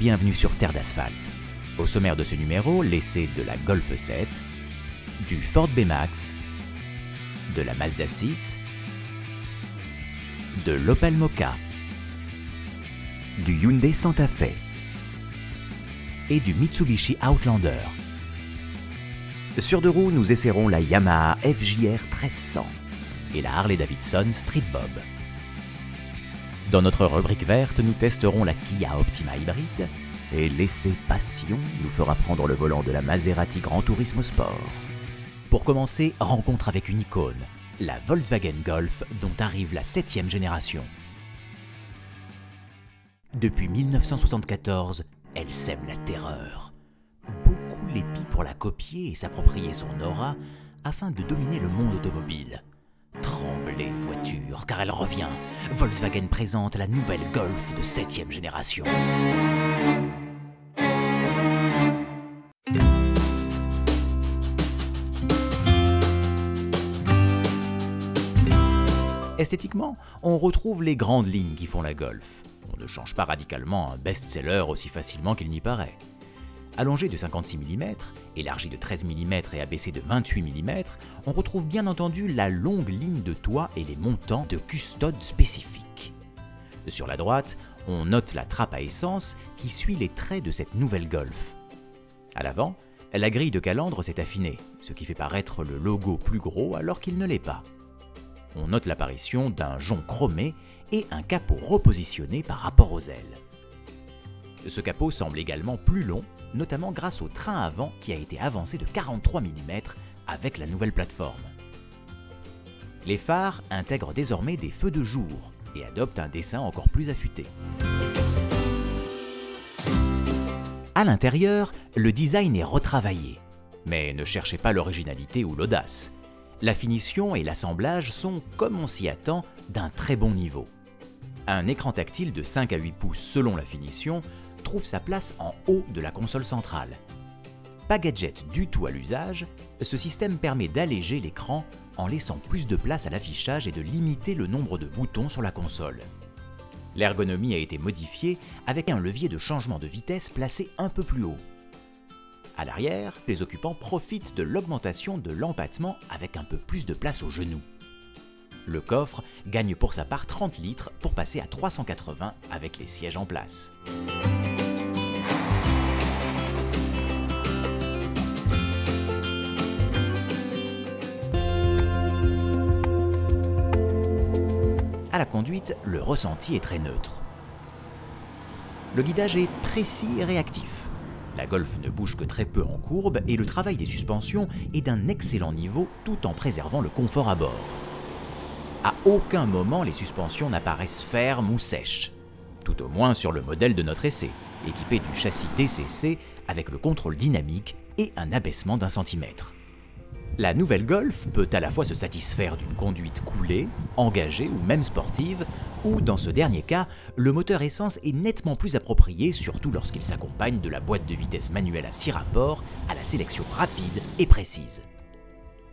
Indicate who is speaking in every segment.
Speaker 1: bienvenue sur Terre d'Asphalte. Au sommaire de ce numéro, l'essai de la Golf 7, du Ford B-Max, de la Mazda 6, de l'Opel Mokka, du Hyundai Santa Fe et du Mitsubishi Outlander. Sur deux roues, nous essaierons la Yamaha FJR 1300 et la Harley-Davidson Street Bob. Dans notre rubrique verte, nous testerons la Kia Optima hybride et l'essai Passion nous fera prendre le volant de la Maserati Gran Turismo Sport. Pour commencer, rencontre avec une icône, la Volkswagen Golf dont arrive la 7e génération. Depuis 1974, elle sème la terreur. Beaucoup l'épient pour la copier et s'approprier son aura afin de dominer le monde automobile. Tremblez, voiture, car elle revient. Volkswagen présente la nouvelle Golf de 7e génération. Esthétiquement, on retrouve les grandes lignes qui font la Golf. On ne change pas radicalement un best-seller aussi facilement qu'il n'y paraît. Allongé de 56 mm, élargi de 13 mm et abaissé de 28 mm, on retrouve bien entendu la longue ligne de toit et les montants de custode spécifiques. Sur la droite, on note la trappe à essence qui suit les traits de cette nouvelle Golf. À l'avant, la grille de calandre s'est affinée, ce qui fait paraître le logo plus gros alors qu'il ne l'est pas. On note l'apparition d'un jonc chromé et un capot repositionné par rapport aux ailes. Ce capot semble également plus long, notamment grâce au train avant qui a été avancé de 43 mm avec la nouvelle plateforme. Les phares intègrent désormais des feux de jour et adoptent un dessin encore plus affûté. À l'intérieur, le design est retravaillé, mais ne cherchez pas l'originalité ou l'audace. La finition et l'assemblage sont, comme on s'y attend, d'un très bon niveau. Un écran tactile de 5 à 8 pouces selon la finition trouve sa place en haut de la console centrale. Pas gadget du tout à l'usage, ce système permet d'alléger l'écran en laissant plus de place à l'affichage et de limiter le nombre de boutons sur la console. L'ergonomie a été modifiée avec un levier de changement de vitesse placé un peu plus haut. À l'arrière, les occupants profitent de l'augmentation de l'empattement avec un peu plus de place aux genoux. Le coffre gagne pour sa part 30 litres pour passer à 380 avec les sièges en place. À la conduite, le ressenti est très neutre. Le guidage est précis et réactif. La Golf ne bouge que très peu en courbe et le travail des suspensions est d'un excellent niveau tout en préservant le confort à bord. À aucun moment les suspensions n'apparaissent fermes ou sèches, tout au moins sur le modèle de notre essai, équipé du châssis DCC avec le contrôle dynamique et un abaissement d'1 centimètre. La nouvelle Golf peut à la fois se satisfaire d'une conduite coolée, engagée ou même sportive, ou dans ce dernier cas, le moteur essence est nettement plus approprié, surtout lorsqu'il s'accompagne de la boîte de vitesse manuelle à 6 rapports à la sélection rapide et précise.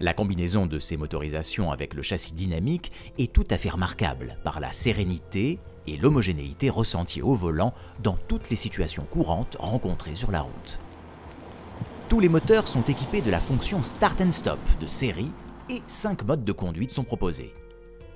Speaker 1: La combinaison de ces motorisations avec le châssis dynamique est tout à fait remarquable par la sérénité et l'homogénéité ressentie au volant dans toutes les situations courantes rencontrées sur la route. Tous les moteurs sont équipés de la fonction Start and Stop de série et 5 modes de conduite sont proposés.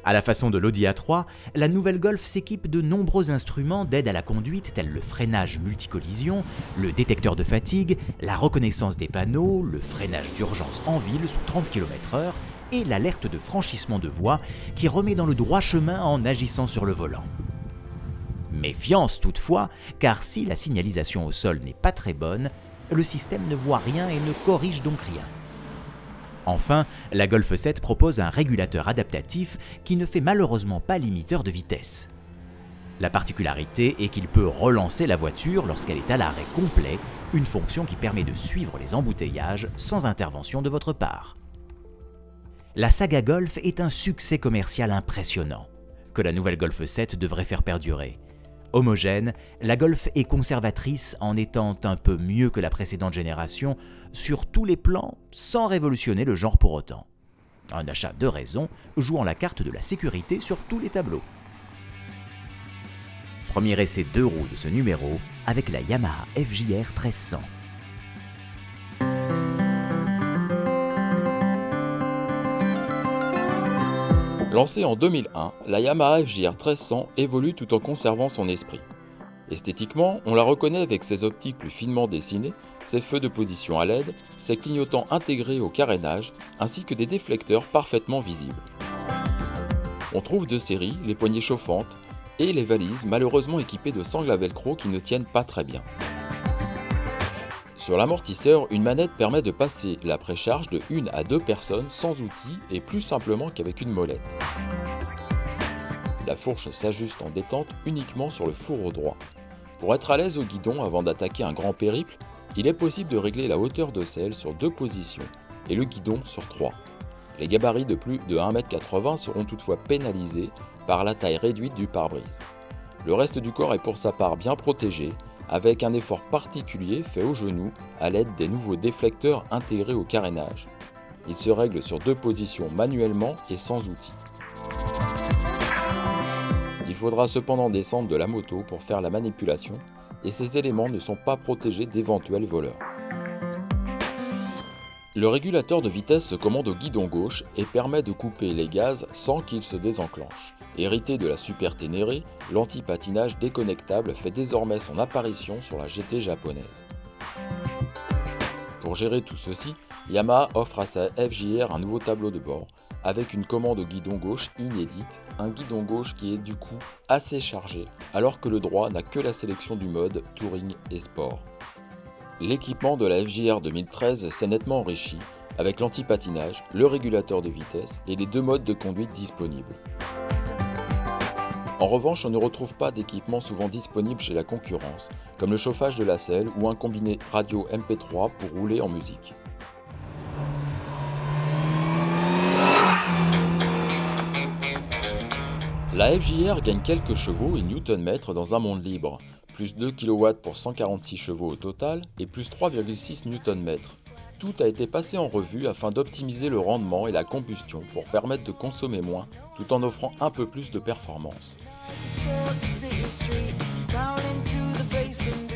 Speaker 1: À la façon de l'Audi A3, la nouvelle Golf s'équipe de nombreux instruments d'aide à la conduite tels le freinage multicollision, le détecteur de fatigue, la reconnaissance des panneaux, le freinage d'urgence en ville sous 30 km/h et l'alerte de franchissement de voie qui remet dans le droit chemin en agissant sur le volant. Méfiance toutefois, car si la signalisation au sol n'est pas très bonne, le système ne voit rien et ne corrige donc rien. Enfin, la Golf 7 propose un régulateur adaptatif qui ne fait malheureusement pas limiteur de vitesse. La particularité est qu'il peut relancer la voiture lorsqu'elle est à l'arrêt complet, une fonction qui permet de suivre les embouteillages sans intervention de votre part. La saga Golf est un succès commercial impressionnant, que la nouvelle Golf 7 devrait faire perdurer. Homogène, la Golf est conservatrice en étant un peu mieux que la précédente génération sur tous les plans sans révolutionner le genre pour autant. Un achat de raison jouant la carte de la sécurité sur tous les tableaux. Premier essai 2 roues de ce numéro avec la Yamaha FJR 1300.
Speaker 2: Lancée en 2001, la Yamaha FJR 1300 évolue tout en conservant son esprit. Esthétiquement, on la reconnaît avec ses optiques plus finement dessinées, ses feux de position à LED, ses clignotants intégrés au carénage, ainsi que des déflecteurs parfaitement visibles. On trouve de série les poignées chauffantes et les valises malheureusement équipées de sangles à velcro qui ne tiennent pas très bien. Sur l'amortisseur, une manette permet de passer la précharge de 1 à 2 personnes sans outil et plus simplement qu'avec une molette. La fourche s'ajuste en détente uniquement sur le fourreau droit. Pour être à l'aise au guidon avant d'attaquer un grand périple, il est possible de régler la hauteur de selle sur 2 positions et le guidon sur 3. Les gabarits de plus de 1,80 m seront toutefois pénalisés par la taille réduite du pare-brise. Le reste du corps est pour sa part bien protégé, avec un effort particulier fait au genou à l'aide des nouveaux déflecteurs intégrés au carénage. Il se règle sur 2 positions manuellement et sans outil. Il faudra cependant descendre de la moto pour faire la manipulation et ces éléments ne sont pas protégés d'éventuels voleurs. Le régulateur de vitesse se commande au guidon gauche et permet de couper les gaz sans qu'ils se désenclenchent. Hérité de la Super Ténéré, l'anti-patinage déconnectable fait désormais son apparition sur la GT japonaise. Pour gérer tout ceci, Yamaha offre à sa FJR un nouveau tableau de bord, avec une commande au guidon gauche inédite, un guidon gauche qui est du coup assez chargé, alors que le droit n'a que la sélection du mode Touring et Sport. L'équipement de la FJR 2013 s'est nettement enrichi, avec l'anti-patinage, le régulateur de vitesse et les 2 modes de conduite disponibles. En revanche, on ne retrouve pas d'équipement souvent disponible chez la concurrence, comme le chauffage de la selle ou un combiné radio MP3 pour rouler en musique. La FJR gagne quelques chevaux et newton-mètres dans un monde libre, plus 2 kW pour 146 chevaux au total et plus 3,6 Nm. Tout a été passé en revue afin d'optimiser le rendement et la combustion pour permettre de consommer moins tout en offrant un peu plus de performance.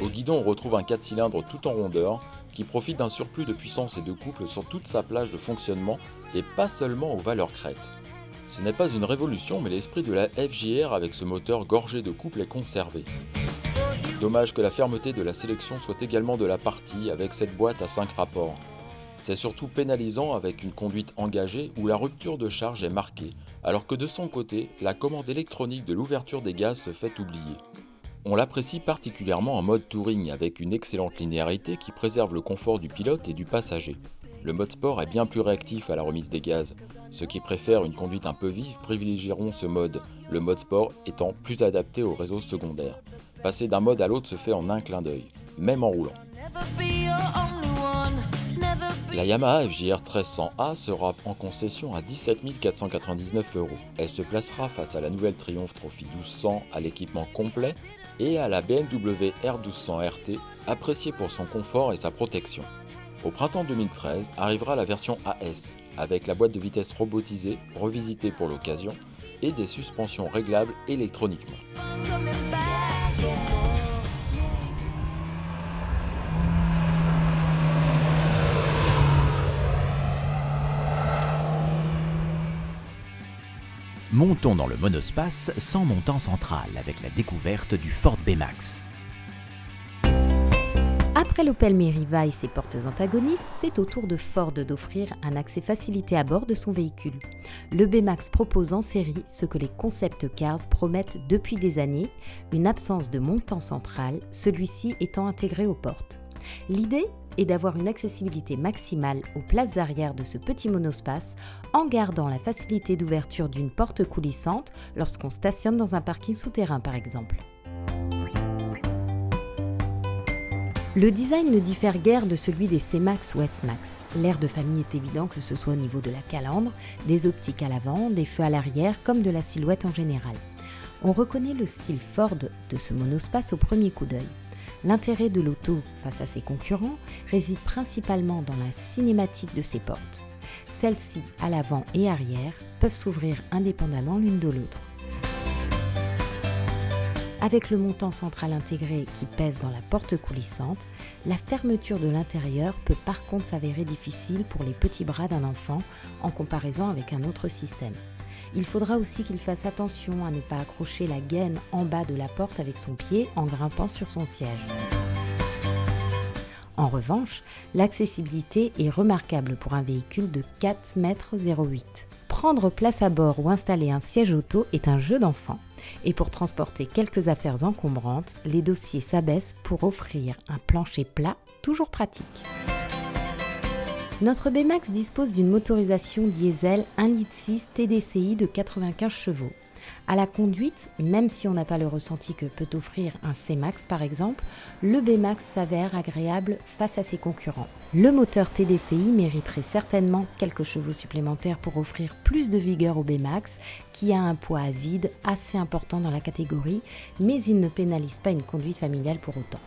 Speaker 2: Au guidon, on retrouve un 4 cylindres tout en rondeur qui profite d'un surplus de puissance et de couple sur toute sa plage de fonctionnement et pas seulement aux valeurs crêtes. Ce n'est pas une révolution, mais l'esprit de la FJR avec ce moteur gorgé de couple est conservé. Dommage que la fermeté de la sélection soit également de la partie avec cette boîte à 5 rapports. C'est surtout pénalisant avec une conduite engagée où la rupture de charge est marquée, alors que de son côté, la commande électronique de l'ouverture des gaz se fait oublier. On l'apprécie particulièrement en mode touring avec une excellente linéarité qui préserve le confort du pilote et du passager. Le mode sport est bien plus réactif à la remise des gaz. Ceux qui préfèrent une conduite un peu vive privilégieront ce mode, le mode sport étant plus adapté au réseau secondaire. Passer d'un mode à l'autre se fait en un clin d'œil, même en roulant. La Yamaha FJR 1300A sera en concession à 17 499 €. Elle se placera face à la nouvelle Triumph Trophy 1200 à l'équipement complet et à la BMW R1200 RT, appréciée pour son confort et sa protection. Au printemps 2013 arrivera la version AS, avec la boîte de vitesse robotisée, revisitée pour l'occasion, et des suspensions réglables électroniquement.
Speaker 1: Montons dans le monospace sans montant central avec la découverte du Ford B-Max.
Speaker 3: Après l'Opel Meriva et ses portes antagonistes, c'est au tour de Ford d'offrir un accès facilité à bord de son véhicule. Le B-Max propose en série ce que les concept cars promettent depuis des années, une absence de montant central, celui-ci étant intégré aux portes. L'idée est d'avoir une accessibilité maximale aux places arrière de ce petit monospace en gardant la facilité d'ouverture d'une porte coulissante lorsqu'on stationne dans un parking souterrain par exemple. Le design ne diffère guère de celui des C-Max ou S-Max. L'air de famille est évident que ce soit au niveau de la calandre, des optiques à l'avant, des feux à l'arrière comme de la silhouette en général. On reconnaît le style Ford de ce monospace au premier coup d'œil. L'intérêt de l'auto face à ses concurrents réside principalement dans la cinématique de ses portes. Celles-ci, à l'avant et arrière, peuvent s'ouvrir indépendamment l'une de l'autre. Avec le montant central intégré qui pèse dans la porte coulissante, la fermeture de l'intérieur peut par contre s'avérer difficile pour les petits bras d'un enfant en comparaison avec un autre système. Il faudra aussi qu'il fasse attention à ne pas accrocher la gaine en bas de la porte avec son pied en grimpant sur son siège. En revanche, l'accessibilité est remarquable pour un véhicule de 4,08 m. Prendre place à bord ou installer un siège auto est un jeu d'enfant. Et pour transporter quelques affaires encombrantes, les dossiers s'abaissent pour offrir un plancher plat toujours pratique. Notre B-Max dispose d'une motorisation diesel 1,6 litre TDCi de 95 chevaux. À la conduite, même si on n'a pas le ressenti que peut offrir un C-Max par exemple, le B-Max s'avère agréable face à ses concurrents. Le moteur TDCi mériterait certainement quelques chevaux supplémentaires pour offrir plus de vigueur au B-Max, qui a un poids à vide assez important dans la catégorie, mais il ne pénalise pas une conduite familiale pour autant.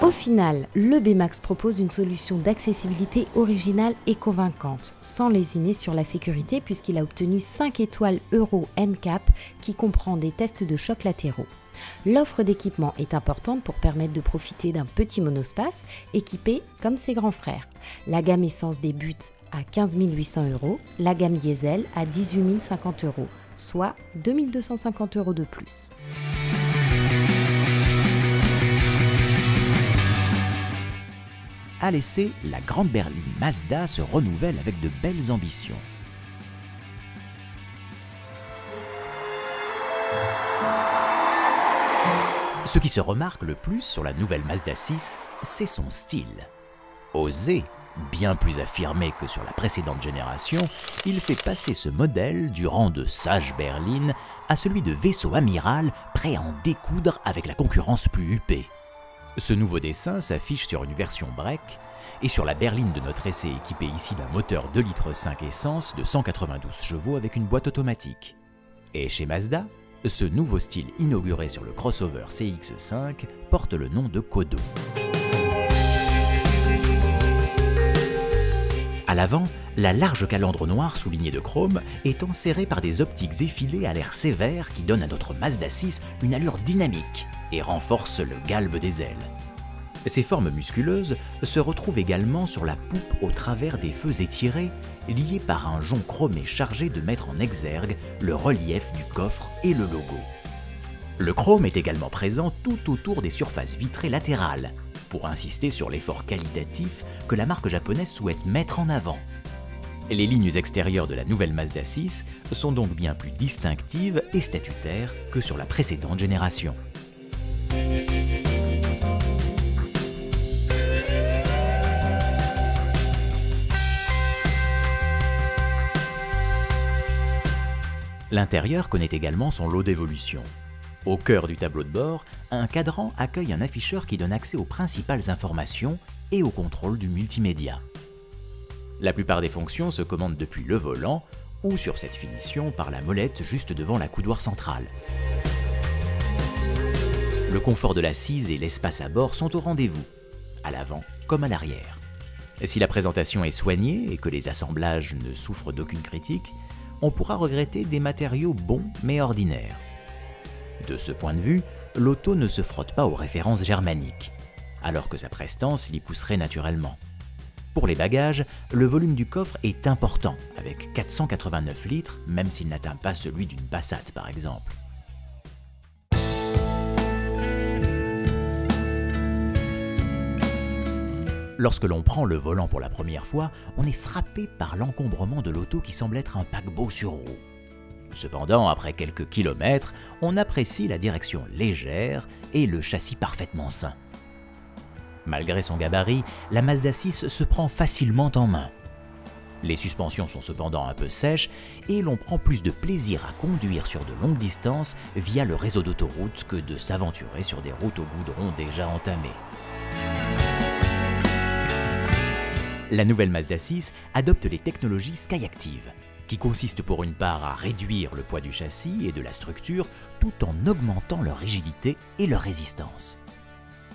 Speaker 3: Au final, le B-Max propose une solution d'accessibilité originale et convaincante, sans lésiner sur la sécurité puisqu'il a obtenu 5 étoiles Euro NCAP qui comprend des tests de chocs latéraux. L'offre d'équipement est importante pour permettre de profiter d'un petit monospace équipé comme ses grands frères. La gamme essence débute à 15 800 €, la gamme diesel à 18 050 €, soit 2 250 € de plus.
Speaker 1: À l'essai, la grande berline Mazda se renouvelle avec de belles ambitions. Ce qui se remarque le plus sur la nouvelle Mazda 6, c'est son style. Osé, bien plus affirmé que sur la précédente génération, il fait passer ce modèle du rang de sage berline à celui de vaisseau amiral prêt à en découdre avec la concurrence plus huppée. Ce nouveau dessin s'affiche sur une version break et sur la berline de notre essai équipée ici d'un moteur 2,5 litres essence de 192 chevaux avec une boîte automatique. Et chez Mazda, ce nouveau style inauguré sur le crossover CX-5 porte le nom de Kodo. À l'avant, la large calandre noire soulignée de chrome est enserrée par des optiques effilées à l'air sévère qui donnent à notre Mazda 6 une allure dynamique et renforcent le galbe des ailes. Ces formes musculeuses se retrouvent également sur la poupe au travers des feux étirés, liés par un jonc chromé chargé de mettre en exergue le relief du coffre et le logo. Le chrome est également présent tout autour des surfaces vitrées latérales, pour insister sur l'effort qualitatif que la marque japonaise souhaite mettre en avant. Les lignes extérieures de la nouvelle Mazda 6 sont donc bien plus distinctives et statutaires que sur la précédente génération. L'intérieur connaît également son lot d'évolution. Au cœur du tableau de bord, un cadran accueille un afficheur qui donne accès aux principales informations et au contrôle du multimédia. La plupart des fonctions se commandent depuis le volant ou sur cette finition par la molette juste devant la coudoir centrale. Le confort de l'assise et l'espace à bord sont au rendez-vous, à l'avant comme à l'arrière. Si la présentation est soignée et que les assemblages ne souffrent d'aucune critique, on pourra regretter des matériaux bons mais ordinaires. De ce point de vue, l'auto ne se frotte pas aux références germaniques, alors que sa prestance l'y pousserait naturellement. Pour les bagages, le volume du coffre est important, avec 489 litres, même s'il n'atteint pas celui d'une Passat par exemple. Lorsque l'on prend le volant pour la première fois, on est frappé par l'encombrement de l'auto qui semble être un paquebot sur roues. Cependant, après quelques kilomètres, on apprécie la direction légère et le châssis parfaitement sain. Malgré son gabarit, la Mazda 6 se prend facilement en main. Les suspensions sont cependant un peu sèches et l'on prend plus de plaisir à conduire sur de longues distances via le réseau d'autoroutes que de s'aventurer sur des routes au goudron déjà entamées. La nouvelle Mazda 6 adopte les technologies Skyactiv, qui consistent pour une part à réduire le poids du châssis et de la structure tout en augmentant leur rigidité et leur résistance.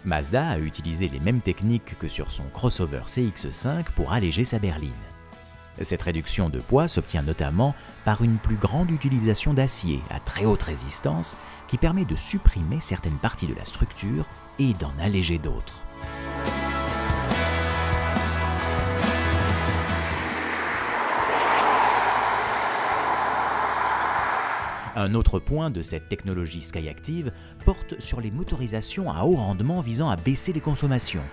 Speaker 1: Mazda a utilisé les mêmes techniques que sur son crossover CX-5 pour alléger sa berline. Cette réduction de poids s'obtient notamment par une plus grande utilisation d'acier à très haute résistance qui permet de supprimer certaines parties de la structure et d'en alléger d'autres. Un autre point de cette technologie Skyactiv porte sur les motorisations à haut rendement visant à baisser les consommations.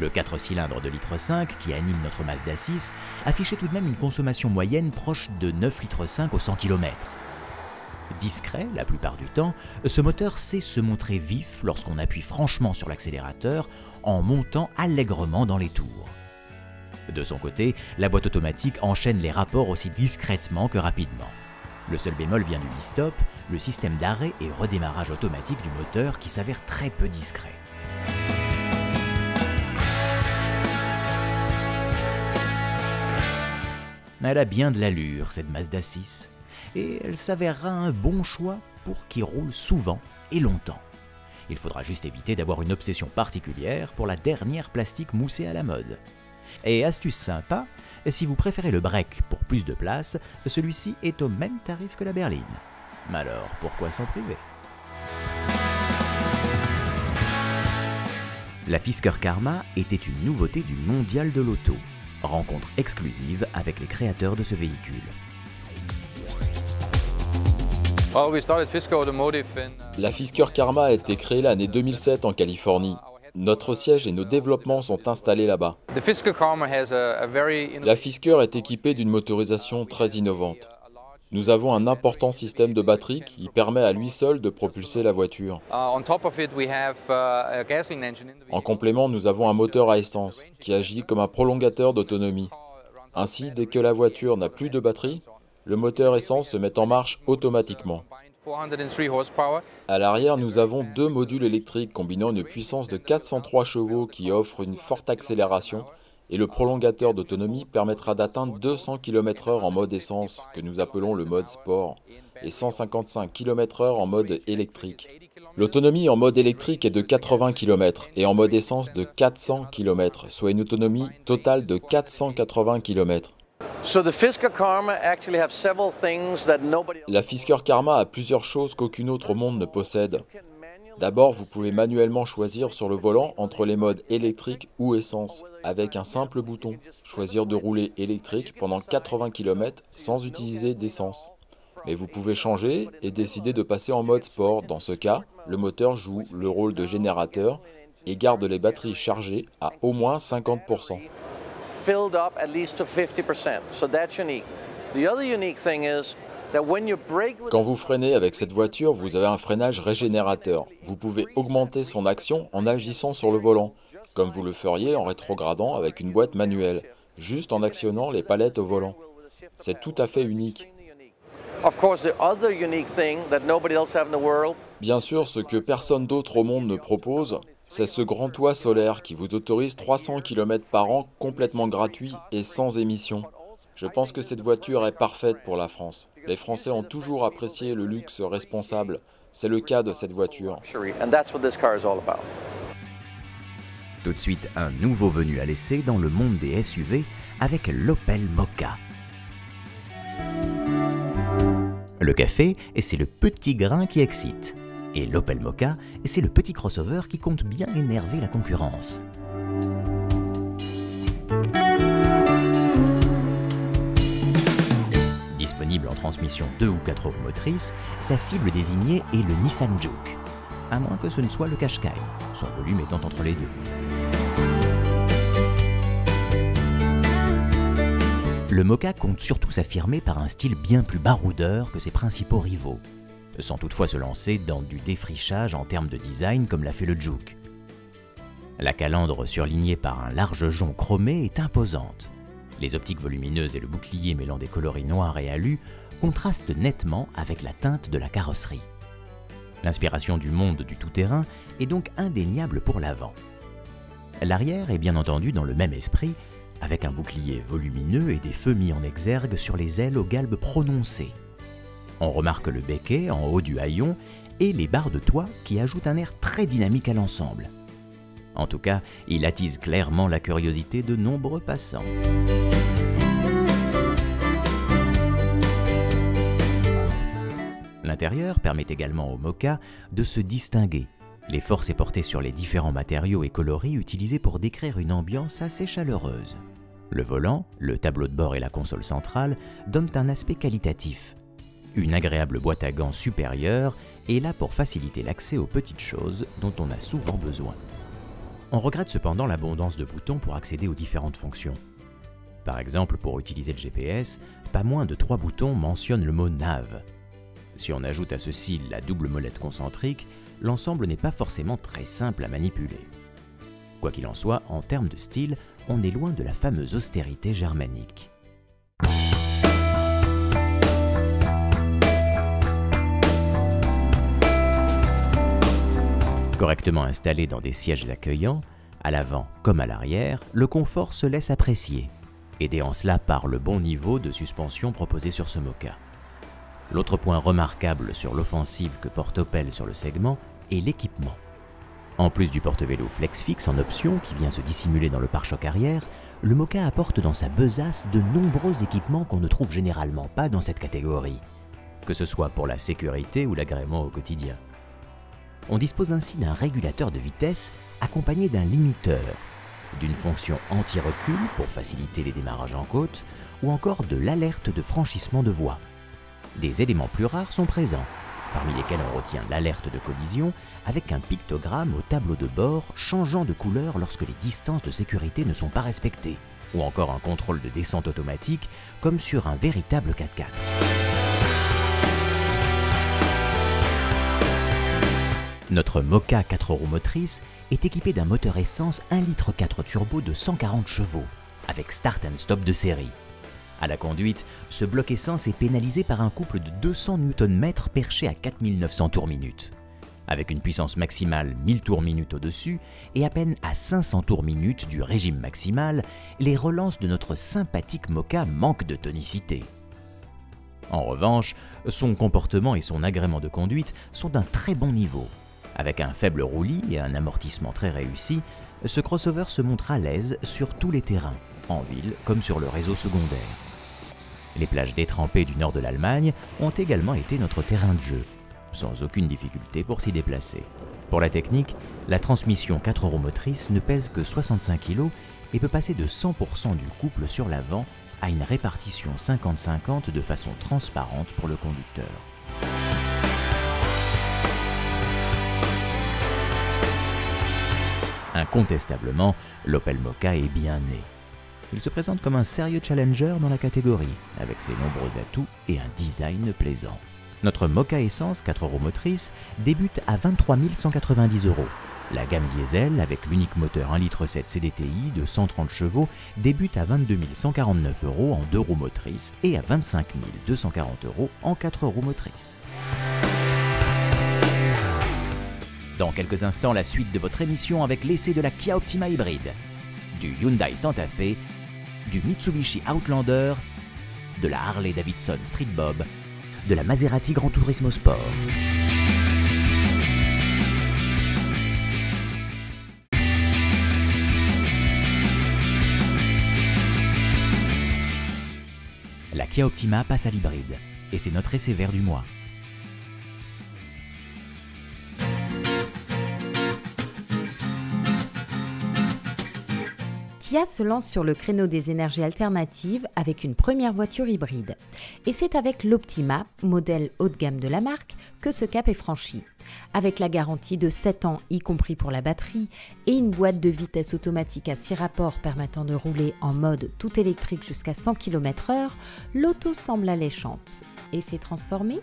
Speaker 1: Le 4 cylindres de litre 5 qui anime notre Mazda 6 affichait tout de même une consommation moyenne proche de 9 litres 5 au 100 km. Discret la plupart du temps, ce moteur sait se montrer vif lorsqu'on appuie franchement sur l'accélérateur en montant allègrement dans les tours. De son côté, la boîte automatique enchaîne les rapports aussi discrètement que rapidement. Le seul bémol vient du e-stop, le système d'arrêt et redémarrage automatique du moteur qui s'avère très peu discret. Elle a bien de l'allure, cette Mazda 6, et elle s'avérera un bon choix pour qui roule souvent et longtemps. Il faudra juste éviter d'avoir une obsession particulière pour la dernière plastique moussée à la mode. Et astuce sympa, si vous préférez le break pour plus de place, celui-ci est au même tarif que la berline. Mais alors, pourquoi s'en priver? La Fisker Karma était une nouveauté du mondial de l'auto. Rencontre exclusive avec les créateurs de ce véhicule.
Speaker 2: La Fisker Karma a été créée l'année 2007 en Californie. Notre siège et nos développements sont installés là-bas. La Fisker est équipée d'une motorisation très innovante. Nous avons un important système de batterie qui permet à lui seul de propulser la voiture. En complément, nous avons un moteur à essence qui agit comme un prolongateur d'autonomie. Ainsi, dès que la voiture n'a plus de batterie, le moteur essence se met en marche automatiquement. À l'arrière, nous avons deux modules électriques combinant une puissance de 403 chevaux qui offrent une forte accélération, et le prolongateur d'autonomie permettra d'atteindre 200 km/h en mode essence, que nous appelons le mode sport, et 155 km/h en mode électrique. L'autonomie en mode électrique est de 80 km et en mode essence de 400 km, soit une autonomie totale de 480 km. La Fisker Karma a plusieurs choses qu'aucune autre au monde ne possède. D'abord, vous pouvez manuellement choisir sur le volant entre les modes électrique ou essence, avec un simple bouton. Choisir de rouler électrique pendant 80 km sans utiliser d'essence. Mais vous pouvez changer et décider de passer en mode sport. Dans ce cas, le moteur joue le rôle de générateur et garde les batteries chargées à au moins 50%. Quand vous freinez avec cette voiture, vous avez un freinage régénérateur. Vous pouvez augmenter son action en agissant sur le volant, comme vous le feriez en rétrogradant avec une boîte manuelle, juste en actionnant les palettes au volant. C'est tout à fait unique. Bien sûr, ce que personne d'autre au monde ne propose, c'est ce grand toit solaire qui vous autorise 300 km par an complètement gratuit et sans émission. Je pense que cette voiture est parfaite pour la France. Les Français ont toujours apprécié le luxe responsable. C'est le cas de cette voiture.
Speaker 1: Tout de suite, un nouveau venu à l'essai dans le monde des SUV avec l'Opel Mokka. Le café, c'est le petit grain qui excite. Et l'Opel Mokka, c'est le petit crossover qui compte bien énerver la concurrence. Disponible en transmission 2 ou 4 roues motrices, sa cible désignée est le Nissan Juke, à moins que ce ne soit le Qashqai, son volume étant entre les deux. Le Mokka compte surtout s'affirmer par un style bien plus baroudeur que ses principaux rivaux, sans toutefois se lancer dans du défrichage en termes de design comme l'a fait le Juke. La calandre surlignée par un large jonc chromé est imposante. Les optiques volumineuses et le bouclier mêlant des coloris noirs et alu contrastent nettement avec la teinte de la carrosserie. L'inspiration du monde du tout-terrain est donc indéniable pour l'avant. L'arrière est bien entendu dans le même esprit, avec un bouclier volumineux et des feux mis en exergue sur les ailes aux galbes prononcées. On remarque le becquet en haut du haillon et les barres de toit qui ajoutent un air très dynamique à l'ensemble. En tout cas, il attise clairement la curiosité de nombreux passants. l'intérieur permet également au Moka de se distinguer. L'effort s'est porté sur les différents matériaux et coloris utilisés pour décrire une ambiance assez chaleureuse. Le volant, le tableau de bord et la console centrale donnent un aspect qualitatif. Une agréable boîte à gants supérieure est là pour faciliter l'accès aux petites choses dont on a souvent besoin. On regrette cependant l'abondance de boutons pour accéder aux différentes fonctions. Par exemple, pour utiliser le GPS, pas moins de 3 boutons mentionnent le mot nav. Si on ajoute à ceci la double molette concentrique, l'ensemble n'est pas forcément très simple à manipuler. Quoi qu'il en soit, en termes de style, on est loin de la fameuse austérité germanique. Correctement installé dans des sièges accueillants, à l'avant comme à l'arrière, le confort se laisse apprécier, aidé en cela par le bon niveau de suspension proposé sur ce Moka. L'autre point remarquable sur l'offensive que porte Opel sur le segment est l'équipement. En plus du porte-vélo FlexFix en option qui vient se dissimuler dans le pare-choc arrière, le Moka apporte dans sa besace de nombreux équipements qu'on ne trouve généralement pas dans cette catégorie, que ce soit pour la sécurité ou l'agrément au quotidien. On dispose ainsi d'un régulateur de vitesse accompagné d'un limiteur, d'une fonction anti-recul pour faciliter les démarrages en côte ou encore de l'alerte de franchissement de voie. Des éléments plus rares sont présents, parmi lesquels on retient l'alerte de collision avec un pictogramme au tableau de bord changeant de couleur lorsque les distances de sécurité ne sont pas respectées, ou encore un contrôle de descente automatique comme sur un véritable 4x4. Notre Moka 4 roues motrices est équipé d'un moteur essence 1,4 litre turbo de 140 chevaux, avec start and stop de série. À la conduite, ce bloc essence est pénalisé par un couple de 200 Nm perché à 4900 tours-minute, avec une puissance maximale 1000 tours-minute au-dessus et à peine à 500 tours-minute du régime maximal, les relances de notre sympathique Moka manquent de tonicité. En revanche, son comportement et son agrément de conduite sont d'un très bon niveau. Avec un faible roulis et un amortissement très réussi, ce crossover se montre à l'aise sur tous les terrains, en ville comme sur le réseau secondaire. Les plages détrempées du nord de l'Allemagne ont également été notre terrain de jeu, sans aucune difficulté pour s'y déplacer. Pour la technique, la transmission 4 roues motrices ne pèse que 65 kg et peut passer de 100% du couple sur l'avant à une répartition 50-50 de façon transparente pour le conducteur. Incontestablement, l'Opel Moka est bien né. Il se présente comme un sérieux challenger dans la catégorie, avec ses nombreux atouts et un design plaisant. Notre Moka Essence 4 roues motrices débute à 23 190 €. La gamme diesel, avec l'unique moteur 1,7 litre CDTI de 130 chevaux, débute à 22 149 € en 2 roues motrices et à 25 240 € en 4 roues motrices. Dans quelques instants, la suite de votre émission avec l'essai de la Kia Optima hybride, du Hyundai Santa Fe, du Mitsubishi Outlander, de la Harley-Davidson Street Bob, de la Maserati Gran Turismo Sport. La Kia Optima passe à l'hybride, et c'est notre essai vert du mois.
Speaker 3: Kia se lance sur le créneau des énergies alternatives avec une première voiture hybride. Et c'est avec l'Optima, modèle haut de gamme de la marque, que ce cap est franchi. Avec la garantie de 7 ans, y compris pour la batterie, et une boîte de vitesse automatique à 6 rapports permettant de rouler en mode tout électrique jusqu'à 100 km/h, l'auto semble alléchante. Et s'est transformée ?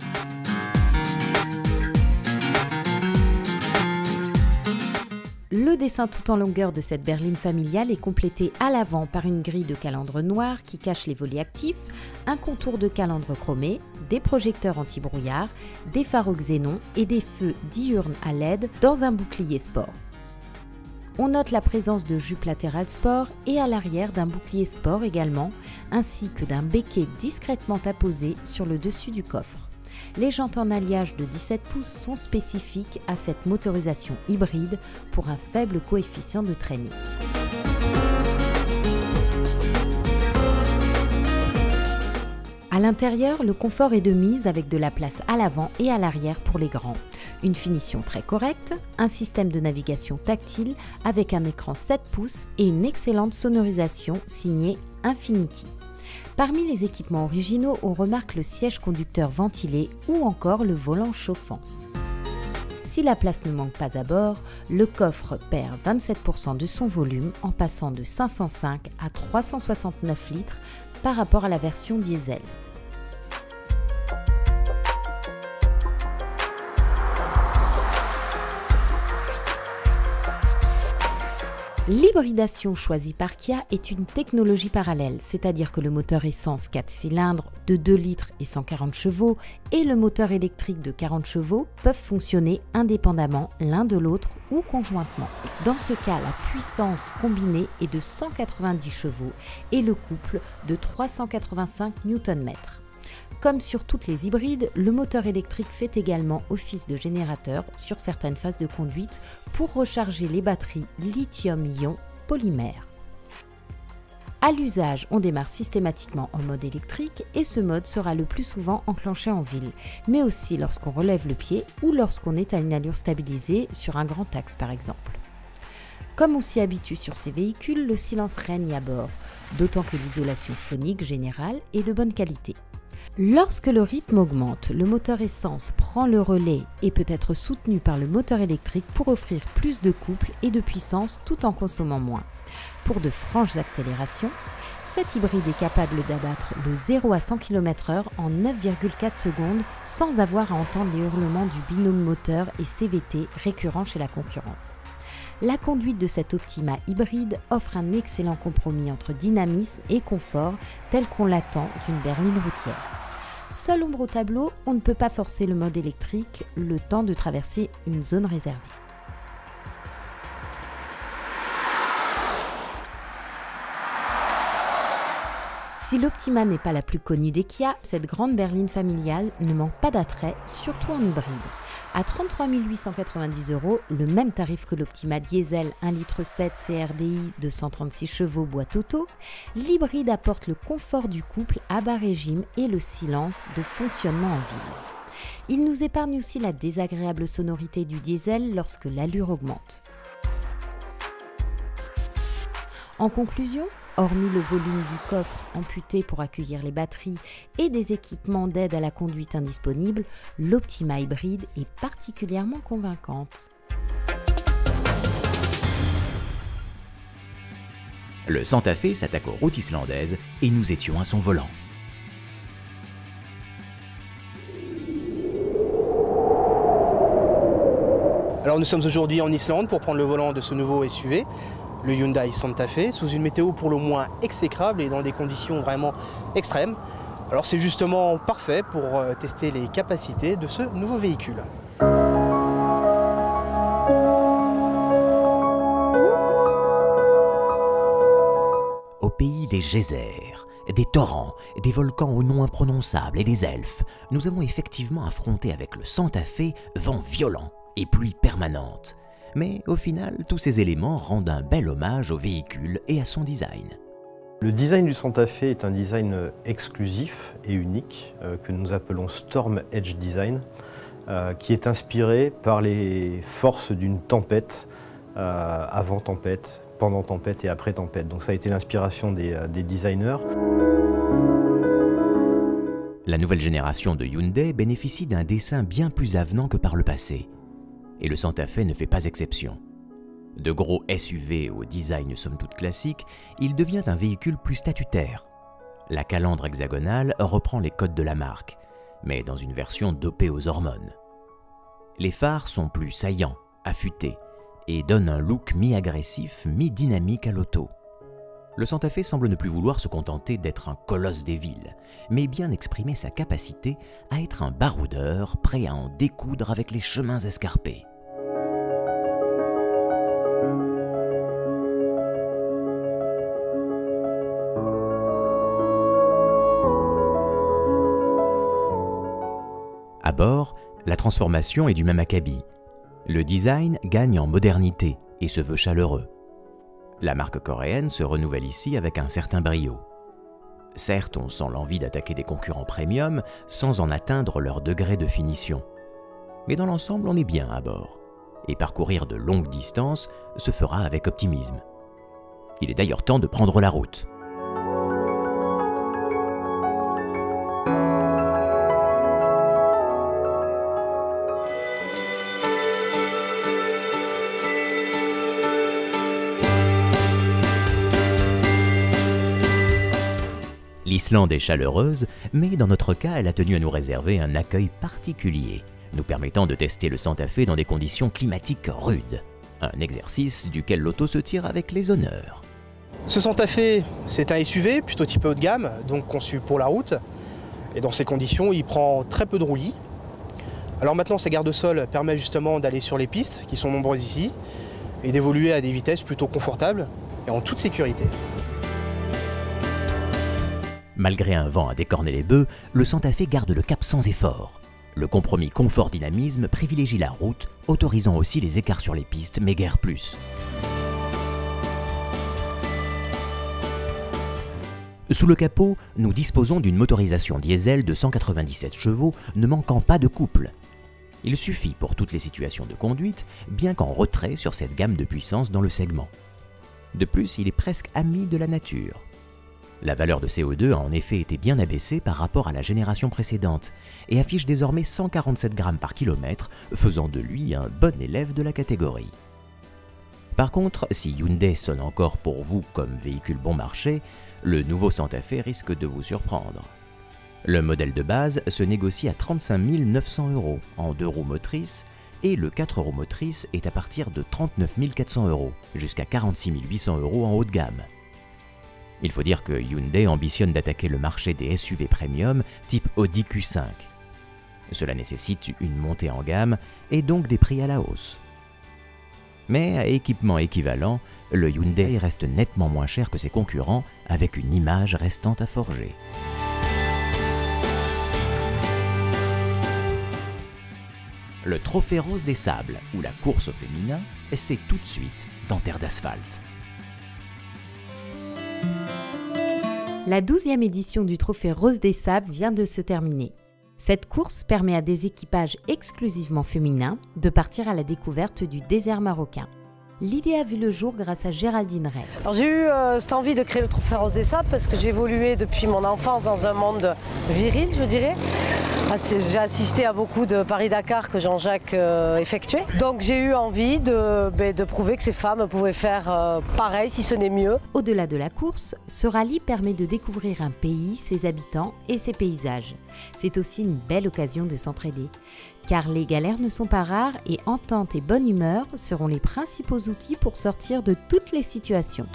Speaker 3: Le dessin tout en longueur de cette berline familiale est complété à l'avant par une grille de calandre noire qui cache les volets actifs, un contour de calandre chromé, des projecteurs anti-brouillard, des phares au xénon et des feux diurnes à LED dans un bouclier sport. On note la présence de jupes latérales sport et à l'arrière d'un bouclier sport également, ainsi que d'un béquet discrètement apposé sur le dessus du coffre. Les jantes en alliage de 17 pouces sont spécifiques à cette motorisation hybride pour un faible coefficient de traînée. À À l'intérieur, le confort est de mise avec de la place à l'avant et à l'arrière pour les grands. Une finition très correcte, un système de navigation tactile avec un écran 7 pouces et une excellente sonorisation signée Infinity. Parmi les équipements originaux, on remarque le siège conducteur ventilé ou encore le volant chauffant. Si la place ne manque pas à bord, le coffre perd 27% de son volume en passant de 505 à 369 litres par rapport à la version diesel. L'hybridation choisie par Kia est une technologie parallèle, c'est-à-dire que le moteur essence 4 cylindres de 2 litres et 140 chevaux et le moteur électrique de 40 chevaux peuvent fonctionner indépendamment l'un de l'autre ou conjointement. Dans ce cas, la puissance combinée est de 190 chevaux et le couple de 385 Nm. Comme sur toutes les hybrides, le moteur électrique fait également office de générateur sur certaines phases de conduite pour recharger les batteries lithium-ion polymère. À l'usage, on démarre systématiquement en mode électrique et ce mode sera le plus souvent enclenché en ville, mais aussi lorsqu'on relève le pied ou lorsqu'on est à une allure stabilisée sur un grand axe par exemple. Comme on s'y habitue sur ces véhicules, le silence règne à bord, d'autant que l'isolation phonique générale est de bonne qualité. Lorsque le rythme augmente, le moteur essence prend le relais et peut être soutenu par le moteur électrique pour offrir plus de couple et de puissance tout en consommant moins. Pour de franches accélérations, cet hybride est capable d'abattre le 0 à 100 km/h en 9,4 secondes sans avoir à entendre les hurlements du binôme moteur et CVT récurrents chez la concurrence. La conduite de cet Optima hybride offre un excellent compromis entre dynamisme et confort tel qu'on l'attend d'une berline routière. Seule ombre au tableau, on ne peut pas forcer le mode électrique le temps de traverser une zone réservée. Si l'Optima n'est pas la plus connue des Kia, cette grande berline familiale ne manque pas d'attrait, surtout en hybride. À 33 890 €, le même tarif que l'Optima diesel 1,7 litre CRDI de 136 chevaux boîte auto, l'hybride apporte le confort du couple à bas régime et le silence de fonctionnement en ville. Il nous épargne aussi la désagréable sonorité du diesel lorsque l'allure augmente. En conclusion, hormis le volume du coffre amputé pour accueillir les batteries et des équipements d'aide à la conduite indisponibles, l'Optima hybride est particulièrement convaincante.
Speaker 1: Le Santa Fe s'attaque aux routes islandaises et nous étions à son volant.
Speaker 4: Alors nous sommes aujourd'hui en Islande pour prendre le volant de ce nouveau SUV, le Hyundai Santa Fe, sous une météo pour le moins exécrable et dans des conditions vraiment extrêmes. Alors c'est justement parfait pour tester les capacités de ce nouveau véhicule.
Speaker 1: Au pays des geysers, des torrents, des volcans au nom imprononçable et des elfes, nous avons effectivement affronté avec le Santa Fe vent violent et pluie permanente. Mais au final, tous ces éléments rendent un bel hommage au véhicule et à son design.
Speaker 5: Le design du Santa Fe est un design exclusif et unique que nous appelons Storm Edge Design, qui est inspiré par les forces d'une tempête, avant tempête, pendant tempête et après tempête. Donc ça a été l'inspiration des designers.
Speaker 1: La nouvelle génération de Hyundai bénéficie d'un dessin bien plus avenant que par le passé. Et le Santa Fe ne fait pas exception. De gros SUV au design somme toute classique, il devient un véhicule plus statutaire. La calandre hexagonale reprend les codes de la marque, mais dans une version dopée aux hormones. Les phares sont plus saillants, affûtés, et donnent un look mi-agressif, mi-dynamique à l'auto. Le Santa Fe semble ne plus vouloir se contenter d'être un colosse des villes, mais bien exprimer sa capacité à être un baroudeur prêt à en découdre avec les chemins escarpés. À bord, la transformation est du même acabit. Le design gagne en modernité et se veut chaleureux. La marque coréenne se renouvelle ici avec un certain brio. Certes, on sent l'envie d'attaquer des concurrents premium sans en atteindre leur degré de finition. Mais dans l'ensemble, on est bien à bord. Et parcourir de longues distances se fera avec optimisme. Il est d'ailleurs temps de prendre la route. L'Islande est chaleureuse, mais dans notre cas, elle a tenu à nous réserver un accueil particulier, nous permettant de tester le Santa Fe dans des conditions climatiques rudes. Un exercice duquel l'auto se tire avec les honneurs.
Speaker 4: Ce Santa Fe, c'est un SUV plutôt typé haut de gamme, donc conçu pour la route. Et dans ces conditions, il prend très peu de roulis. Alors maintenant, ces garde-sols permettent justement d'aller sur les pistes, qui sont nombreuses ici, et d'évoluer à des vitesses plutôt confortables et en toute sécurité.
Speaker 1: Malgré un vent à décorner les bœufs, le Santa Fe garde le cap sans effort. Le compromis confort-dynamisme privilégie la route, autorisant aussi les écarts sur les pistes, mais guère plus. Sous le capot, nous disposons d'une motorisation diesel de 197 chevaux ne manquant pas de couple. Il suffit pour toutes les situations de conduite, bien qu'en retrait sur cette gamme de puissance dans le segment. De plus, il est presque ami de la nature. La valeur de CO2 a en effet été bien abaissée par rapport à la génération précédente et affiche désormais 147 grammes par kilomètre, faisant de lui un bon élève de la catégorie. Par contre, si Hyundai sonne encore pour vous comme véhicule bon marché, le nouveau Santa Fe risque de vous surprendre. Le modèle de base se négocie à 35 900 € en 2 roues motrices et le 4 roues motrices est à partir de 39 400 € jusqu'à 46 800 € en haut de gamme. Il faut dire que Hyundai ambitionne d'attaquer le marché des SUV premium type Audi Q5. Cela nécessite une montée en gamme et donc des prix à la hausse. Mais à équipement équivalent, le Hyundai reste nettement moins cher que ses concurrents avec une image restant à forger. Le Trophée Rose des Sables, ou la course au féminin, c'est tout de suite dans Terre d'asphalte.
Speaker 3: La 12e édition du Trophée Rose des Sables vient de se terminer. Cette course permet à des équipages exclusivement féminins de partir à la découverte du désert marocain. L'idée a vu le jour grâce à Géraldine Ray.
Speaker 6: Alors j'ai eu cette envie de créer le Trophée Rose des Sables parce que j'ai évolué depuis mon enfance dans un monde viril, je dirais. J'ai assisté à beaucoup de Paris-Dakar que Jean-Jacques effectuait. Donc j'ai eu envie de prouver que ces femmes pouvaient faire pareil, si ce n'est mieux.
Speaker 3: Au-delà de la course, ce rallye permet de découvrir un pays, ses habitants et ses paysages. C'est aussi une belle occasion de s'entraider. Car les galères ne sont pas rares et entente et bonne humeur seront les principaux outils pour sortir de toutes les situations.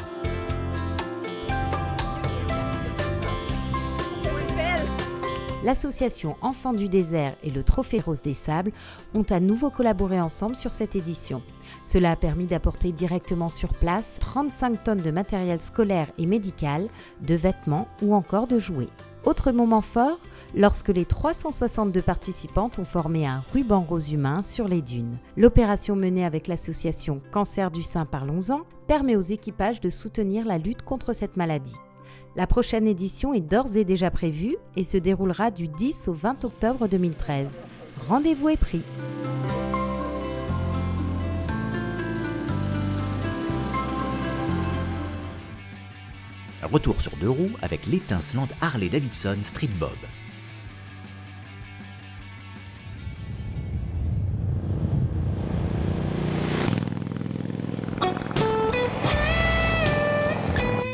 Speaker 3: L'association Enfants du désert et le Trophée Rose des Sables ont à nouveau collaboré ensemble sur cette édition. Cela a permis d'apporter directement sur place 35 tonnes de matériel scolaire et médical, de vêtements ou encore de jouets. Autre moment fort, lorsque les 362 participantes ont formé un ruban rose humain sur les dunes. L'opération menée avec l'association Cancer du sein Parlons-en permet aux équipages de soutenir la lutte contre cette maladie. La prochaine édition est d'ores et déjà prévue et se déroulera du 10 au 20 octobre 2013. Rendez-vous est pris.
Speaker 1: Retour sur 2 roues avec l'étincelante Harley-Davidson Street Bob.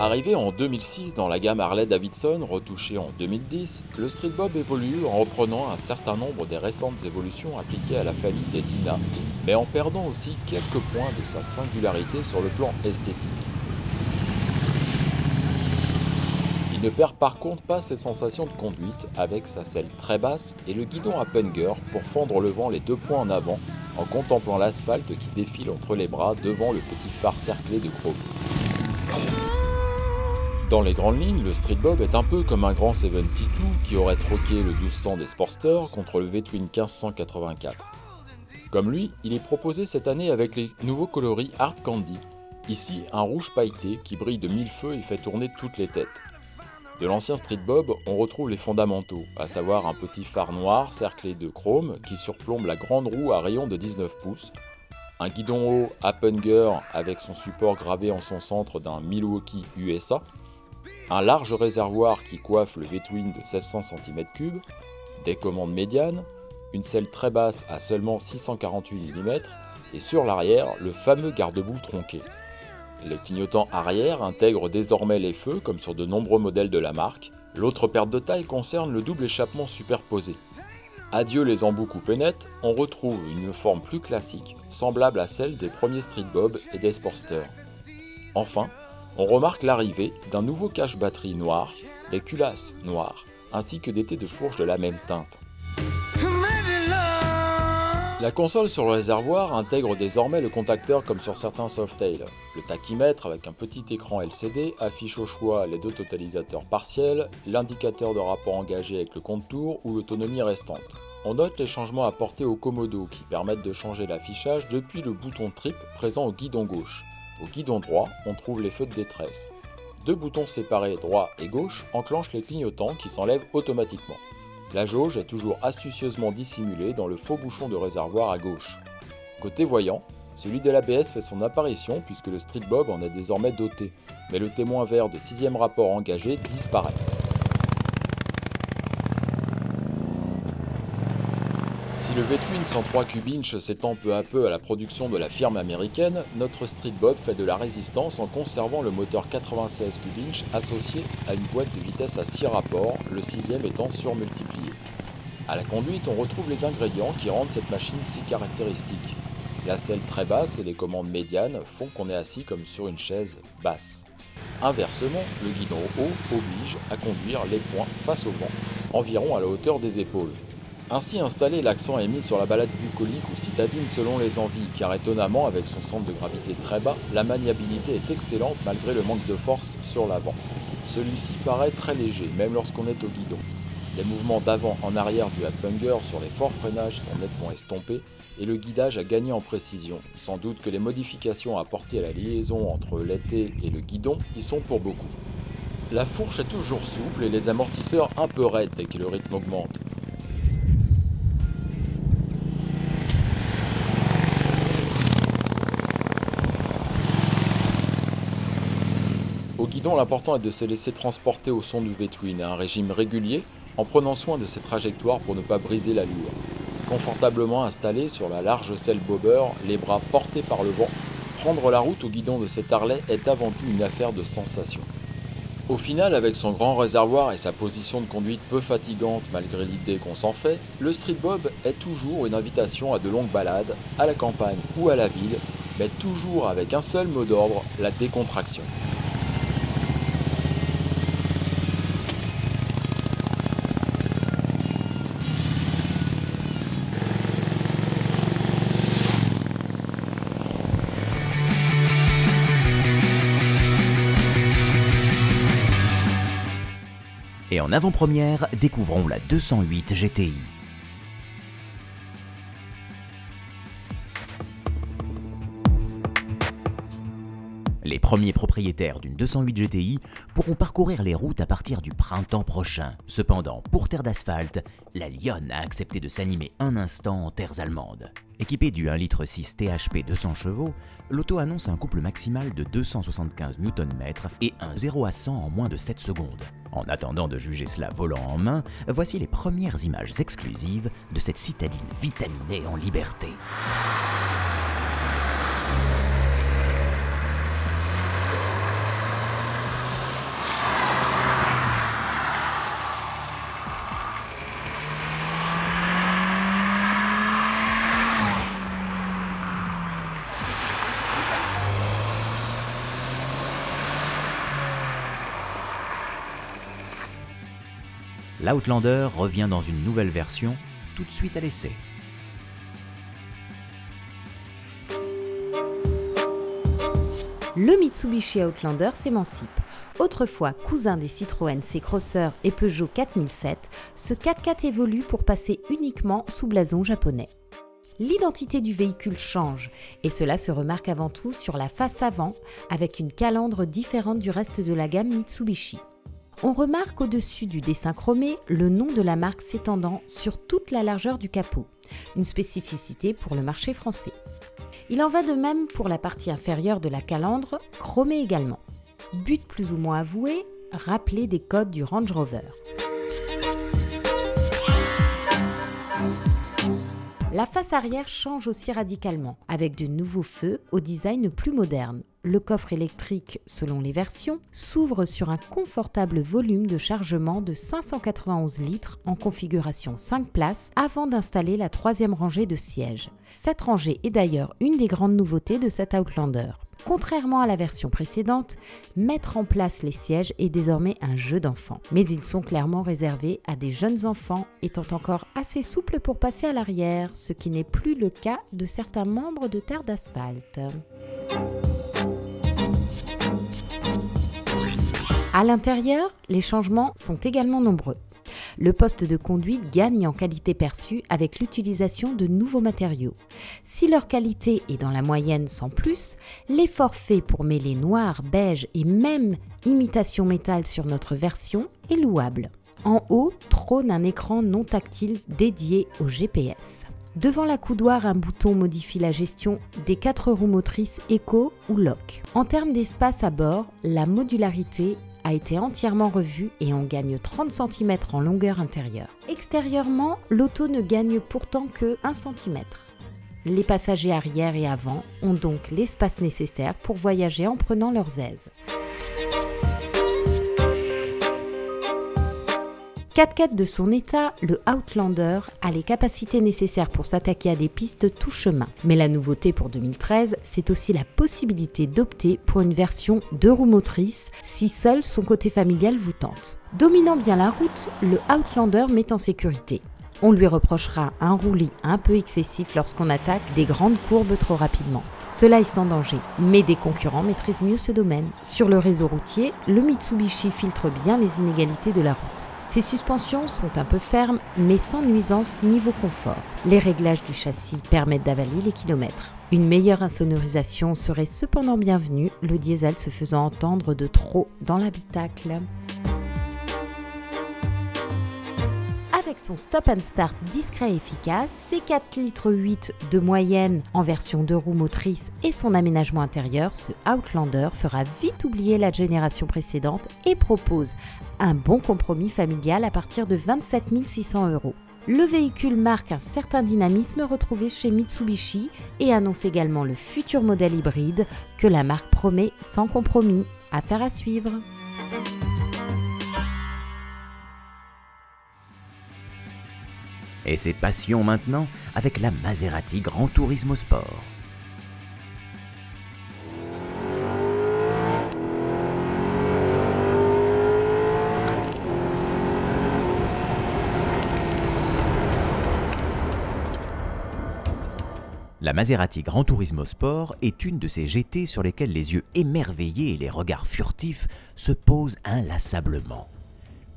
Speaker 2: Arrivé en 2006 dans la gamme Harley-Davidson, retouchée en 2010, le Street Bob évolue en reprenant un certain nombre des récentes évolutions appliquées à la famille des Dyna, mais en perdant aussi quelques points de sa singularité sur le plan esthétique. Il ne perd par contre pas ses sensations de conduite avec sa selle très basse et le guidon à Punger pour fendre le vent les 2 points en avant en contemplant l'asphalte qui défile entre les bras devant le petit phare cerclé de chrome. Dans les grandes lignes, le Street Bob est un peu comme un grand 72 qui aurait troqué le 1200 des Sportsters contre le V-Twin 1584. Comme lui, il est proposé cette année avec les nouveaux coloris Hard Candy, ici un rouge pailleté qui brille de 1000 feux et fait tourner toutes les têtes. De l'ancien Street Bob, on retrouve les fondamentaux, à savoir un petit phare noir cerclé de chrome qui surplombe la grande roue à rayon de 19 pouces, un guidon haut Happenger avec son support gravé en son centre d'un Milwaukee USA, un large réservoir qui coiffe le V-twin de 1600 cm3, des commandes médianes, une selle très basse à seulement 648 mm et sur l'arrière, le fameux garde-boue tronqué. Le clignotant arrière intègre désormais les feux comme sur de nombreux modèles de la marque. L'autre perte de taille concerne le double échappement superposé. Adieu les embouts coupés nets, on retrouve une forme plus classique, semblable à celle des premiers Street Bob et des Sportsters. Enfin, on remarque l'arrivée d'un nouveau cache-batterie noir, des culasses noires, ainsi que des têtes de fourche de la même teinte. La console sur le réservoir intègre désormais le contacteur comme sur certains Softail. Le tachymètre avec un petit écran LCD affiche au choix les deux totalisateurs partiels, l'indicateur de rapport engagé avec le compte-tours ou l'autonomie restante. On note les changements apportés au Komodo qui permettent de changer l'affichage depuis le bouton trip présent au guidon gauche. Au guidon droit, on trouve les feux de détresse. Deux boutons séparés droit et gauche enclenchent les clignotants qui s'enlèvent automatiquement. La jauge est toujours astucieusement dissimulée dans le faux bouchon de réservoir à gauche. Côté voyant, celui de l'ABS fait son apparition puisque le Street Bob en est désormais doté, mais le témoin vert de 6e rapport engagé disparaît. Si le V-twin 103 cube-inch s'étend peu à peu à la production de la firme américaine, notre Street Bob fait de la résistance en conservant le moteur 96 cube-inch associé à une boîte de vitesse à 6 rapports, le 6e étant surmultiplié. À la conduite, on retrouve les ingrédients qui rendent cette machine si caractéristique. La selle très basse et les commandes médianes font qu'on est assis comme sur une chaise basse. Inversement, le guidon haut oblige à conduire les poings face au vent, environ à la hauteur des épaules. Ainsi installé, l'accent est mis sur la balade bucolique ou citadine selon les envies, car étonnamment, avec son centre de gravité très bas, la maniabilité est excellente malgré le manque de force sur l'avant. Celui-ci paraît très léger, même lorsqu'on est au guidon. Les mouvements d'avant en arrière du Happenger sur les forts freinages sont nettement estompés, et le guidage a gagné en précision. Sans doute que les modifications apportées à la liaison entre l'été et le guidon y sont pour beaucoup. La fourche est toujours souple et les amortisseurs un peu raides dès que le rythme augmente. Au guidon, l'important est de se laisser transporter au son du V-twin à un régime régulier, en prenant soin de ses trajectoires pour ne pas briser l'allure. Confortablement installé sur la large selle bobber, les bras portés par le vent, prendre la route au guidon de cet Harley est avant tout une affaire de sensation. Au final, avec son grand réservoir et sa position de conduite peu fatigante malgré l'idée qu'on s'en fait, le Street Bob est toujours une invitation à de longues balades, à la campagne ou à la ville, mais toujours avec un seul mot d'ordre, la décontraction.
Speaker 1: Et en avant-première, découvrons la 208 GTI. Les premiers propriétaires d'une 208 GTI pourront parcourir les routes à partir du printemps prochain. Cependant, pour terre d'asphalte, la Lionne a accepté de s'animer un instant en terres allemandes. Équipée du 1,6 litre THP 200 chevaux, l'auto annonce un couple maximal de 275 Nm et un 0 à 100 en moins de 7 secondes. En attendant de juger cela volant en main, voici les premières images exclusives de cette citadine vitaminée en liberté. L'Outlander revient dans une nouvelle version, tout de suite à l'essai.
Speaker 3: Le Mitsubishi Outlander s'émancipe. Autrefois cousin des Citroën C-Crosser et Peugeot 4007, ce 4x4 évolue pour passer uniquement sous blason japonais. L'identité du véhicule change, et cela se remarque avant tout sur la face avant, avec une calandre différente du reste de la gamme Mitsubishi. On remarque au-dessus du dessin chromé le nom de la marque s'étendant sur toute la largeur du capot, une spécificité pour le marché français. Il en va de même pour la partie inférieure de la calandre, chromée également. But plus ou moins avoué, rappeler des codes du Range Rover. La face arrière change aussi radicalement, avec de nouveaux feux au design plus moderne. Le coffre électrique, selon les versions, s'ouvre sur un confortable volume de chargement de 591 litres en configuration 5 places avant d'installer la troisième rangée de sièges. Cette rangée est d'ailleurs une des grandes nouveautés de cet Outlander. Contrairement à la version précédente, mettre en place les sièges est désormais un jeu d'enfant. Mais ils sont clairement réservés à des jeunes enfants étant encore assez souples pour passer à l'arrière, ce qui n'est plus le cas de certains membres de Terre d'Asphalte. À l'intérieur, les changements sont également nombreux. Le poste de conduite gagne en qualité perçue avec l'utilisation de nouveaux matériaux. Si leur qualité est dans la moyenne sans plus, l'effort fait pour mêler noir, beige et même imitation métal sur notre version est louable. En haut trône un écran non tactile dédié au GPS. Devant la coudoir, un bouton modifie la gestion des 4 roues motrices Eco ou Lock. En termes d'espace à bord, la modularité a été entièrement revue et on gagne 30 cm en longueur intérieure. Extérieurement, l'auto ne gagne pourtant que 1 cm. Les passagers arrière et avant ont donc l'espace nécessaire pour voyager en prenant leurs aises. 4x4 de son état, le Outlander a les capacités nécessaires pour s'attaquer à des pistes tout chemin. Mais la nouveauté pour 2013, c'est aussi la possibilité d'opter pour une version 2 roues motrices si seul son côté familial vous tente. Dominant bien la route, le Outlander met en sécurité. On lui reprochera un roulis un peu excessif lorsqu'on attaque des grandes courbes trop rapidement. Cela est sans danger, mais des concurrents maîtrisent mieux ce domaine. Sur le réseau routier, le Mitsubishi filtre bien les inégalités de la route. Ses suspensions sont un peu fermes, mais sans nuisance niveau confort. Les réglages du châssis permettent d'avaler les kilomètres. Une meilleure insonorisation serait cependant bienvenue, le diesel se faisant entendre de trop dans l'habitacle. Avec son stop and start discret et efficace, ses 4,8 litres de moyenne en version 2 roues motrices et son aménagement intérieur, ce Outlander fera vite oublier la génération précédente et propose un bon compromis familial à partir de 27 600 €. Le véhicule marque un certain dynamisme retrouvé chez Mitsubishi et annonce également le futur modèle hybride que la marque promet sans compromis. Affaire à suivre.
Speaker 1: Et c'est passion maintenant avec la Maserati Gran Turismo Sport. La Maserati Gran Turismo Sport est une de ces GT sur lesquelles les yeux émerveillés et les regards furtifs se posent inlassablement.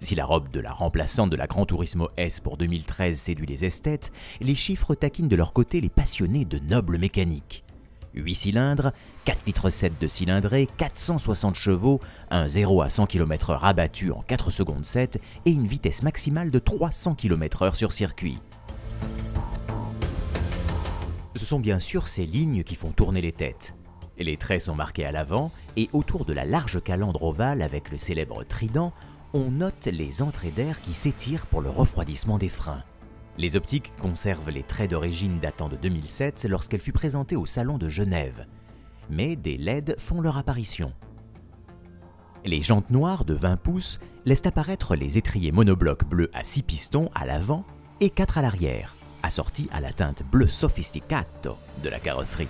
Speaker 1: Si la robe de la remplaçante de la Gran Turismo S pour 2013 séduit les esthètes, les chiffres taquinent de leur côté les passionnés de noble mécanique. 8 cylindres, 4,7 litres de cylindrée, 460 chevaux, un 0 à 100 km/h abattu en 4 secondes 7 et une vitesse maximale de 300 km/h sur circuit. Ce sont bien sûr ces lignes qui font tourner les têtes. Les traits sont marqués à l'avant et autour de la large calandre ovale avec le célèbre trident, on note les entrées d'air qui s'étirent pour le refroidissement des freins. Les optiques conservent les traits d'origine datant de 2007 lorsqu'elle fut présentée au Salon de Genève. Mais des LED font leur apparition. Les jantes noires de 20 pouces laissent apparaître les étriers monoblocs bleus à 6 pistons à l'avant et 4 à l'arrière, assortis à la teinte bleu sophisticato de la carrosserie.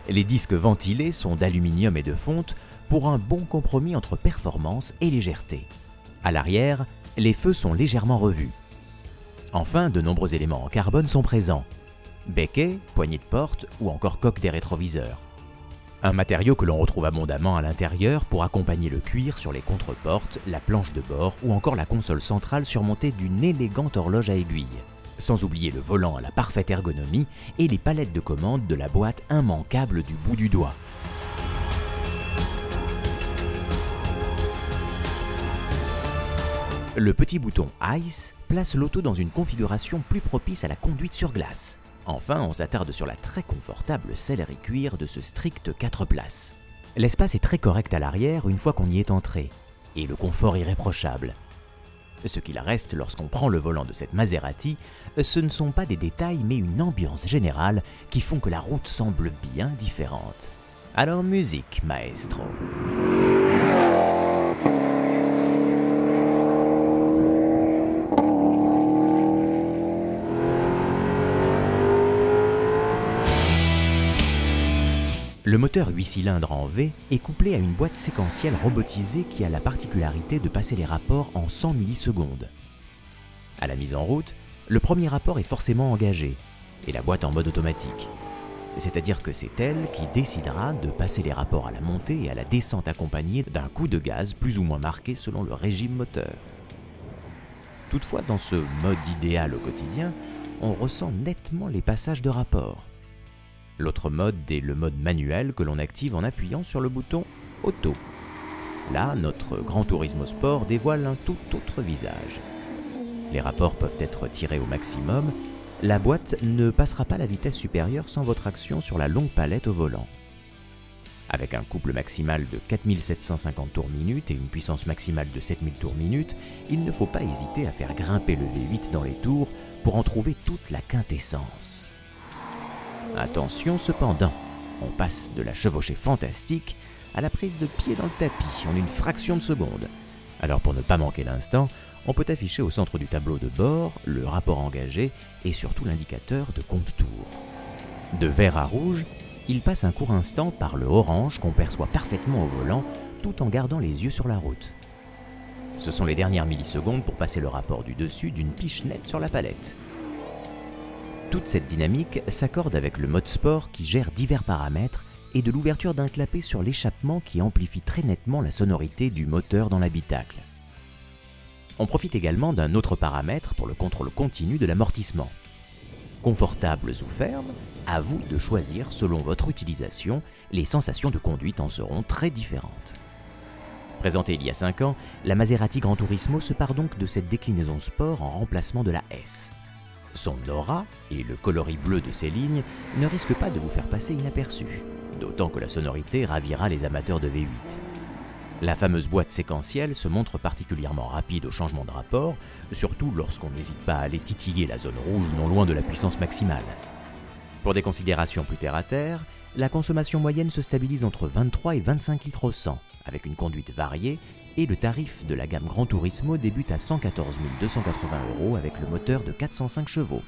Speaker 1: Les disques ventilés sont d'aluminium et de fonte pour un bon compromis entre performance et légèreté. À l'arrière, les feux sont légèrement revus. Enfin, de nombreux éléments en carbone sont présents. Becquet, poignée de porte ou encore coque des rétroviseurs. Un matériau que l'on retrouve abondamment à l'intérieur pour accompagner le cuir sur les contreportes, la planche de bord ou encore la console centrale surmontée d'une élégante horloge à aiguille. Sans oublier le volant à la parfaite ergonomie et les palettes de commande de la boîte immanquable du bout du doigt. Le petit bouton Ice place l'auto dans une configuration plus propice à la conduite sur glace. Enfin, on s'attarde sur la très confortable sellerie cuir de ce strict 4 places. L'espace est très correct à l'arrière une fois qu'on y est entré, et le confort irréprochable. Ce qu'il reste lorsqu'on prend le volant de cette Maserati, ce ne sont pas des détails mais une ambiance générale qui font que la route semble bien différente. Alors musique, maestro. Le moteur 8 cylindres en V est couplé à une boîte séquentielle robotisée qui a la particularité de passer les rapports en 100 millisecondes. À la mise en route, le premier rapport est forcément engagé et la boîte en mode automatique. C'est-à-dire que c'est elle qui décidera de passer les rapports à la montée et à la descente accompagnés d'un coup de gaz plus ou moins marqué selon le régime moteur. Toutefois, dans ce mode idéal au quotidien, on ressent nettement les passages de rapport. L'autre mode est le mode manuel que l'on active en appuyant sur le bouton Auto. Là, notre Gran Turismo Sport dévoile un tout autre visage. Les rapports peuvent être tirés au maximum, la boîte ne passera pas la vitesse supérieure sans votre action sur la longue palette au volant. Avec un couple maximal de 4750 tours minute et une puissance maximale de 7000 tours minute, il ne faut pas hésiter à faire grimper le V8 dans les tours pour en trouver toute la quintessence. Attention cependant, on passe de la chevauchée fantastique à la prise de pied dans le tapis en une fraction de seconde. Alors pour ne pas manquer l'instant, on peut afficher au centre du tableau de bord le rapport engagé et surtout l'indicateur de compte tours. De vert à rouge, il passe un court instant par le orange qu'on perçoit parfaitement au volant tout en gardant les yeux sur la route. Ce sont les dernières millisecondes pour passer le rapport du dessus d'une piche nette sur la palette. Toute cette dynamique s'accorde avec le mode sport qui gère divers paramètres et de l'ouverture d'un clapet sur l'échappement qui amplifie très nettement la sonorité du moteur dans l'habitacle. On profite également d'un autre paramètre pour le contrôle continu de l'amortissement. Confortables ou fermes, à vous de choisir selon votre utilisation, les sensations de conduite en seront très différentes. Présentée il y a 5 ans, la Maserati Gran Turismo se part donc de cette déclinaison sport en remplacement de la S. Son aura et le coloris bleu de ses lignes ne risquent pas de vous faire passer inaperçu, d'autant que la sonorité ravira les amateurs de V8. La fameuse boîte séquentielle se montre particulièrement rapide au changement de rapport, surtout lorsqu'on n'hésite pas à aller titiller la zone rouge non loin de la puissance maximale. Pour des considérations plus terre-à-terre, la consommation moyenne se stabilise entre 23 et 25 litres au 100, avec une conduite variée, et le tarif de la gamme Gran Turismo débute à 114 280 € avec le moteur de 405 chevaux.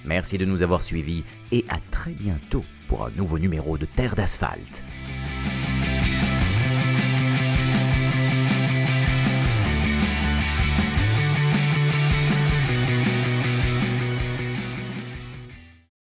Speaker 1: Merci de nous avoir suivis et à très bientôt pour un nouveau numéro de Terre d'Asphalte.